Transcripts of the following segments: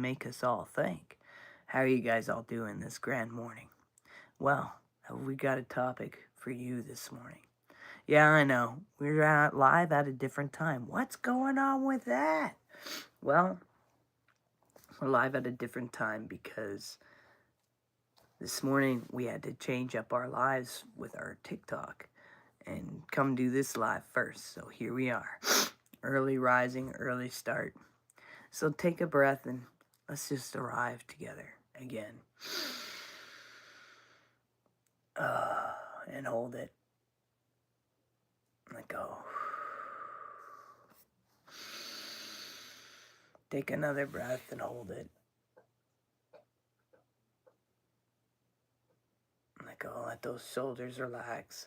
make us all think. How are you guys all doing this grand morning? Well, we got a topic for you this morning. Yeah, I know. We're live at a different time. What's going on with that? Well, we're live at a different time because this morning we had to change up our lives with our TikTok and come do this live first. So here we are. Early rising, early start. So take a breath and let's just arrive together again. And hold it. Let go. Take another breath and hold it. Let go. Let those shoulders relax.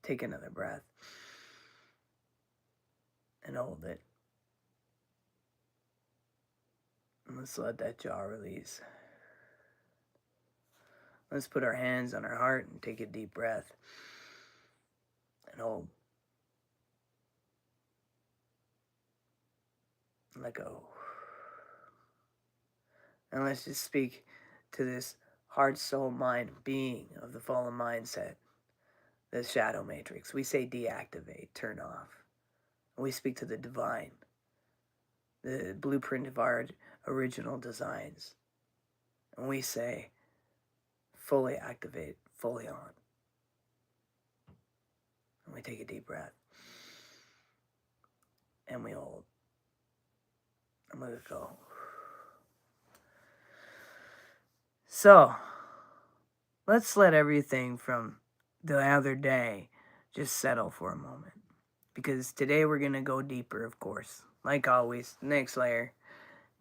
Take another breath and hold it. And let's let that jaw release. Let's put our hands on our heart and take a deep breath and hold. Let go. And let's just speak to this heart, soul, mind being of the fallen mindset, the shadow matrix. We say deactivate, turn off. We speak to the divine, the blueprint of our original designs. And we say, fully activate, fully on. And we take a deep breath. And we hold. And we let go. So, let's let everything from the other day just settle for a moment. Because today we're going to go deeper, of course. Like always, next layer.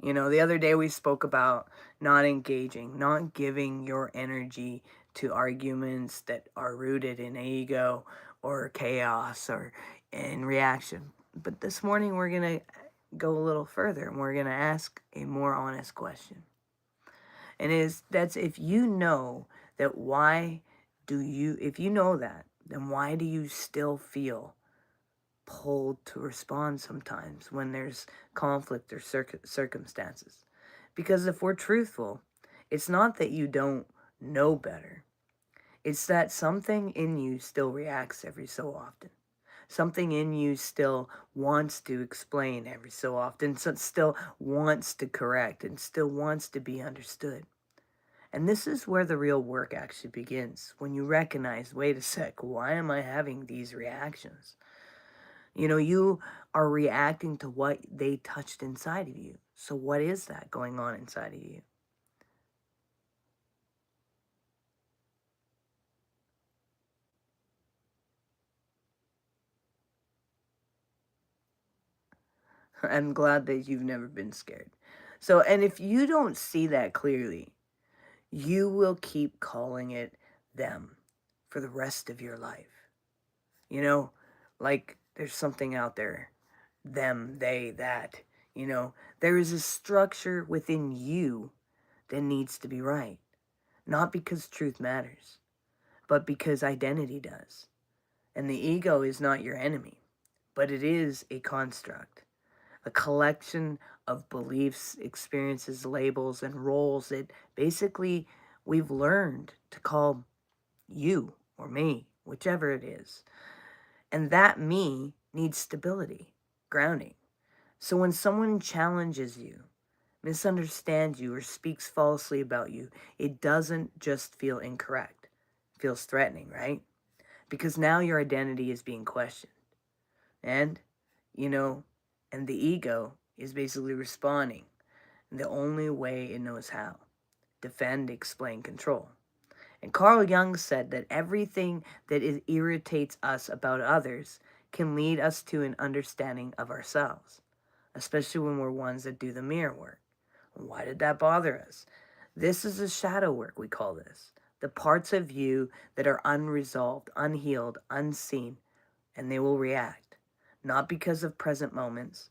You know, the other day we spoke about not engaging, not giving your energy to arguments that are rooted in ego or chaos or in reaction. But this morning we're going to go a little further and we're going to ask a more honest question. And that's if you know that if you know that, then why do you still feel pulled to respond sometimes when there's conflict or circumstances? Because if we're truthful, it's not that you don't know better. It's that something in you still reacts every so often. Something in you still wants to explain every so often, so still wants to correct and still wants to be understood. And this is where the real work actually begins. When you recognize, wait a sec, why am I having these reactions? You know, you are reacting to what they touched inside of you. So what is that going on inside of you? I'm glad that you've never been scared. So, and if you don't see that clearly, you will keep calling it them for the rest of your life. You know, like there's something out there, them, they, that. You know, there is a structure within you that needs to be right. Not because truth matters, but because identity does. And the ego is not your enemy, but it is a construct, a collection of beliefs, experiences, labels, and roles that basically we've learned to call you or me, whichever it is. And that me needs stability, grounding. So when someone challenges you, misunderstands you, or speaks falsely about you, it doesn't just feel incorrect. It feels threatening, right? Because now your identity is being questioned. And, you know, and the ego is basically responding in the only way it knows how. Defend, explain, control. And Carl Jung said that everything that irritates us about others can lead us to an understanding of ourselves, especially when we're ones that do the mirror work. Why did that bother us? This is the shadow work, we call this. The parts of you that are unresolved, unhealed, unseen, and they will react. Not because of present moments,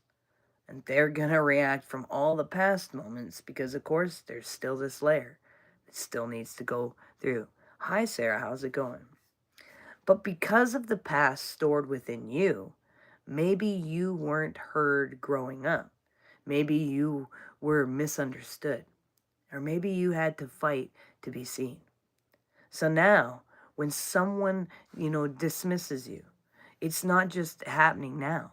and they're going to react from all the past moments because, of course, there's still this layer that still needs to go through. Hi, Sarah, how's it going? But because of the past stored within you, maybe you weren't heard growing up. Maybe you were misunderstood, or maybe you had to fight to be seen. So now, when someone, dismisses you, it's not just happening now,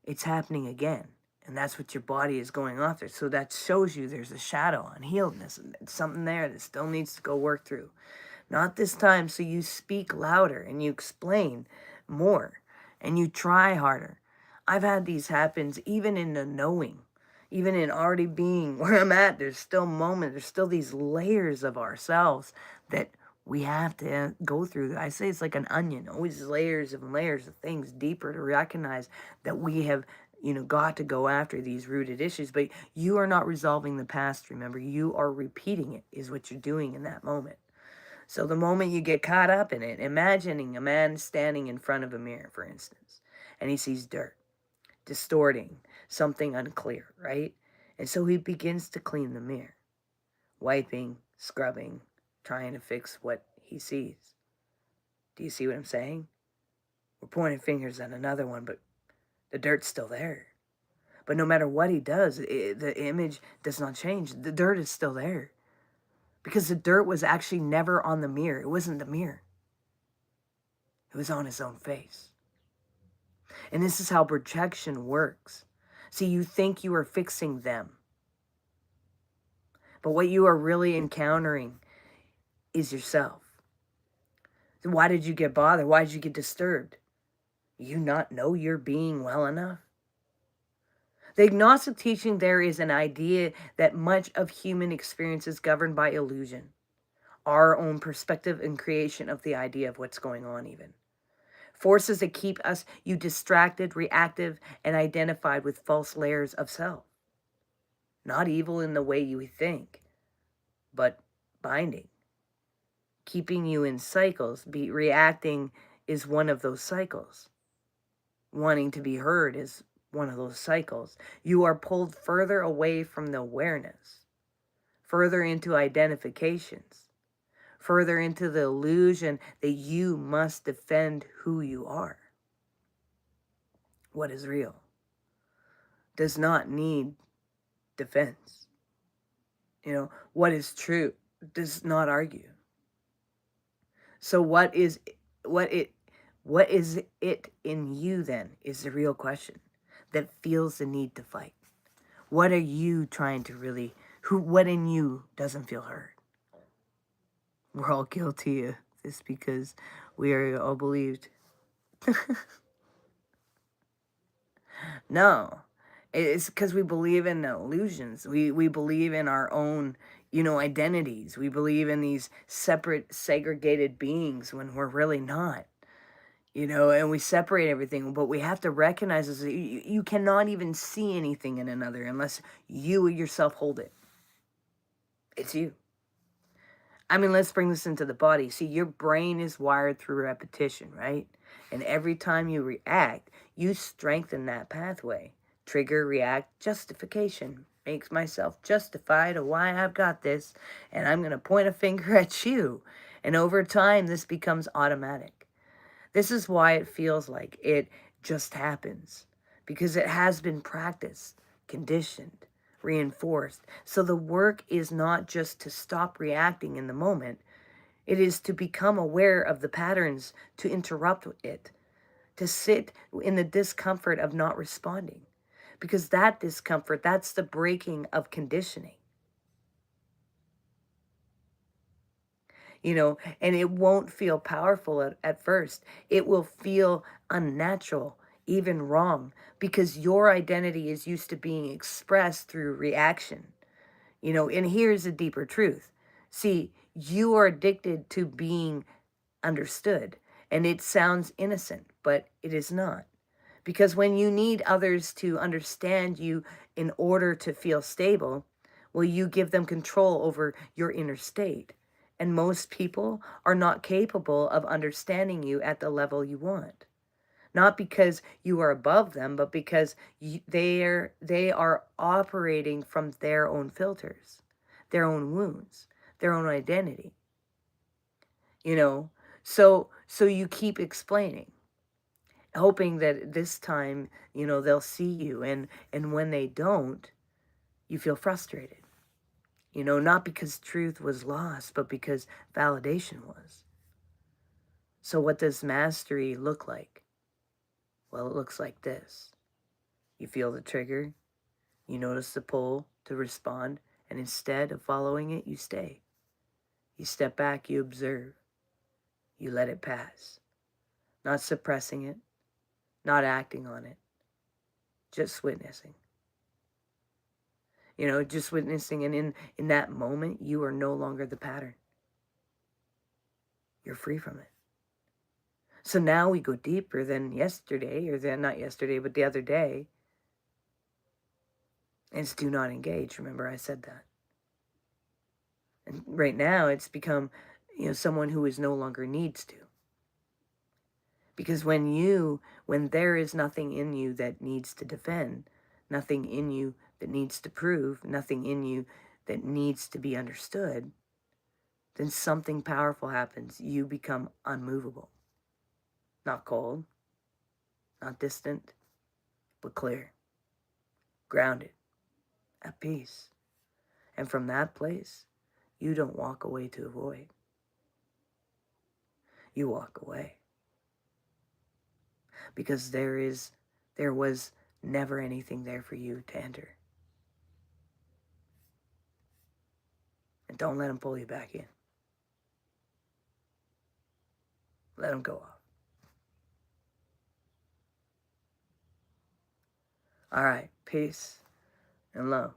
it's happening again. And that's what your body is going after. So that shows you there's a shadow, unhealedness, and something there that still needs to go work through. Not this time, so you speak louder and you explain more and you try harder. I've had these happens even in the knowing, even in already being where I'm at. There's still moments, there's still these layers of ourselves that we have to go through. I say it's like an onion, always layers and layers of things deeper to recognize that we have, got to go after these rooted issues. But you are not resolving the past, remember. You are repeating it, is what you're doing in that moment. So the moment you get caught up in it, imagining a man standing in front of a mirror, for instance, and he sees dirt, distorting, something unclear, right? And so he begins to clean the mirror, wiping, scrubbing, trying to fix what he sees. Do you see what I'm saying? We're pointing fingers at another one, but the dirt's still there. But no matter what he does, the image does not change. The dirt is still there. Because the dirt was actually never on the mirror. It wasn't the mirror. It was on his own face. And this is how projection works. See, you think you are fixing them. But what you are really encountering is yourself. So why did you get bothered? Why did you get disturbed? You not know you're being well enough? The Gnostic teaching there is an idea that much of human experience is governed by illusion. Our own perspective and creation of the idea of what's going on even. Forces that keep us, you distracted, reactive, and identified with false layers of self. Not evil in the way you think, but binding. Keeping you in cycles. Reacting is one of those cycles. Wanting to be heard is one of those cycles. You are pulled further away from the awareness, further into identifications, further into the illusion that you must defend who you are. What is real does not need defense. What is true does not argue. So what is it in you then is the real question that feels the need to fight? What are you trying to really, what in you doesn't feel heard? We're all guilty of this because we are all believed. No, it's because we believe in illusions. We believe in our own, identities. We believe in these separate, segregated beings when we're really not. And we separate everything, but we have to recognize this. You cannot even see anything in another unless you yourself hold it. It's you. I mean, let's bring this into the body. See, your brain is wired through repetition, right? And every time you react, you strengthen that pathway. Trigger, react, justification. Makes myself justify to why I've got this, and I'm going to point a finger at you. And over time, this becomes automatic. This is why it feels like it just happens. Because it has been practiced, conditioned, reinforced. So the work is not just to stop reacting in the moment. It is to become aware of the patterns, to interrupt it, to sit in the discomfort of not responding. Because that discomfort, that's the breaking of conditioning. And it won't feel powerful at first. It will feel unnatural, even wrong, because your identity is used to being expressed through reaction. And here's a deeper truth. See, you are addicted to being understood, and it sounds innocent, but it is not. Because when you need others to understand you in order to feel stable, well, you give them control over your inner state. And most people are not capable of understanding you at the level you want. Not because you are above them, but because they are operating from their own filters, their own wounds, their own identity. So you keep explaining. hoping that this time, they'll see you. And when they don't, you feel frustrated. Not because truth was lost, but because validation was. So what does mastery look like? Well, it looks like this. You feel the trigger, you notice the pull to respond, and instead of following it, you stay. You step back, you observe, you let it pass. Not suppressing it, not acting on it, just witnessing. Just witnessing, and in that moment, you are no longer the pattern. You're free from it. So now we go deeper than yesterday, or then not yesterday, but the other day. And it's do not engage. Remember, I said that. And right now, it's become, someone who is no longer needs to. Because when there is nothing in you that needs to defend, nothing in you that needs to prove, nothing in you that needs to be understood, then something powerful happens. You become unmovable. Not cold, not distant, but clear, grounded, at peace. And from that place, you don't walk away to avoid. You walk away. Because there was never anything there for you to enter. And don't let them pull you back in. Let them go off. All right, peace and love.